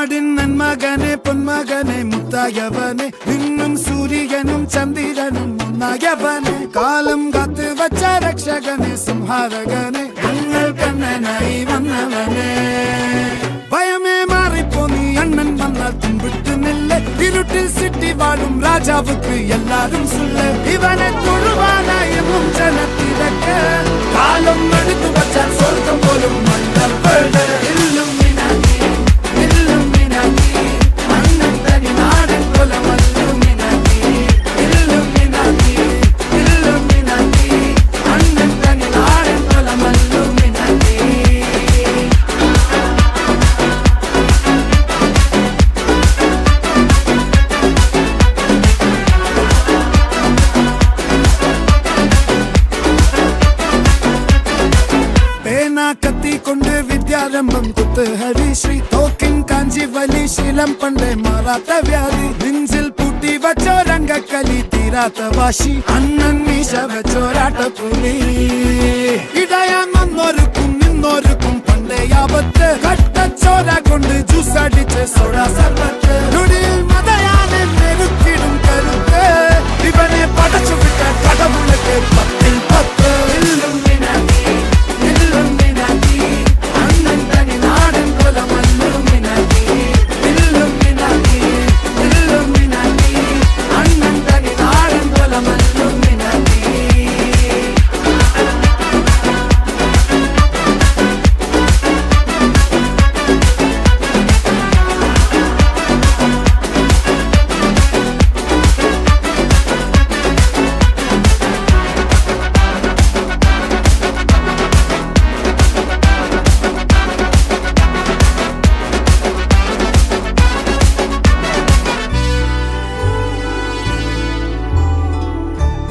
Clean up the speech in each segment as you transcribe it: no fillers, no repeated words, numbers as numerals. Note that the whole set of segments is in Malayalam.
നാടിൻ നന്മകനെ പൊന്മകനെ മുത്തായവനെ നിന്നും സൂര്യനും ചന്ദ്രനും ഒന്നായവനെ കാലം കാത്ത് വച്ച രക്ഷകനെ സംഹാരകനെ ഞങ്ങൾ കണ്ണനായി വന്നവനെ ഭയമേ മാറിപ്പോ നീ അണ്ണൻ വന്നാൽ തുമ്പിട്ടുന്നില്ല ഇരുട്ടിൽ സിറ്റി വാഴും രാജാവുക്ക് എല്ലാരും സുല്ല ഇവനെ തൊഴുവാനായി ജനത്തിരക്ക് കാലം എടുത്തു വച്ചാൽ സ്വർഗം പോലും മണ്ണപ്പേട് കത്തിക്കൊണ്ട് വിദ്യാരംഭം കുത്ത് ഹരിശ്രീ തോക്കിൻ കാഞ്ചി വലി ശീലം പണ്ടേ മാറാത്ത വ്യാധി നെഞ്ചിൽ പൂട്ടി വച്ചോരംഗക്കലി തീരാത്ത വാശി അണ്ണൻ മീശ വെച്ചോരാട്ട പുലി ഇടയാന്നൊരുക്കും നിന്നൊരുക്കും പണ്ടേ ആപത്ത് കട്ടച്ചോര കൊണ്ട് ജ്യൂസ് അടിച്ച് സോഡ സർബത്ത് നൊടിയിൽ മതയാനെ നെരുക്കിടും കരുത്ത് ഇവനെ പടച്ചു വിട്ട കടവുളക്ക് 10-10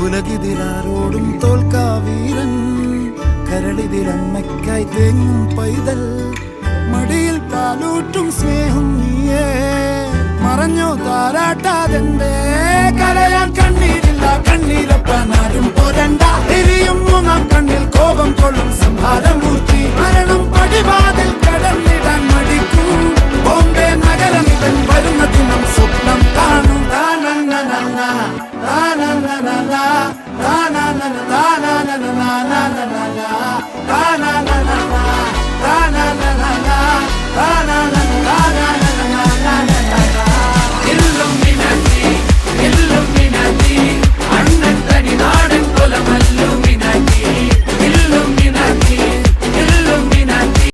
ഉലകിതിലാരോടും തോൽക്കാവീരൻ കരളിതിലമ്മയ്ക്കായി തേങ്ങും പൈതൽ മടിയിൽ പാലൂട്ടും സ്നേഹം നീയേ മറഞ്ഞോ താരാട്ടാതെന്റെ കരയാൻ കണ്ണീരില്ല കണ്ണീരപ്പാനാരും പോരണ്ട എരിയും മൂന്നാം കണ്ണിൽ കോപം കൊള്ളും സംഹാരമൂർത്തി മരണം പടിവാതിൽ